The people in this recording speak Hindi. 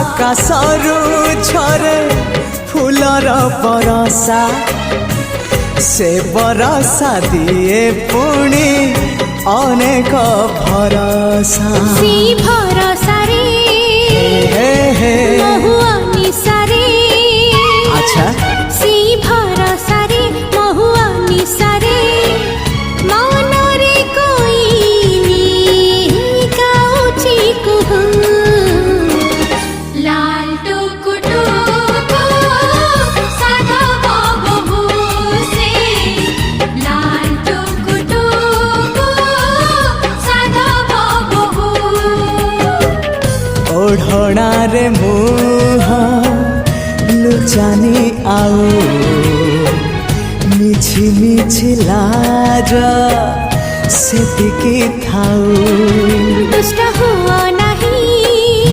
आकाशरू झरे फूलर बरसा से बरसा दिए पुणी अनेक भरसा सी भरसा रे महुआ निशा रे अच्छा सी भरसा रे महुआ निशा रे मन रे कोई नी गाउची कुहू लाल टुकु टुकु साधा बाबू से लाल टुकु टुकु साधा बाबू ओढ़ना रे मुह लुचानी आउ मिछि मिछि लाज सेतिकी थाउ दुष्ट हुआ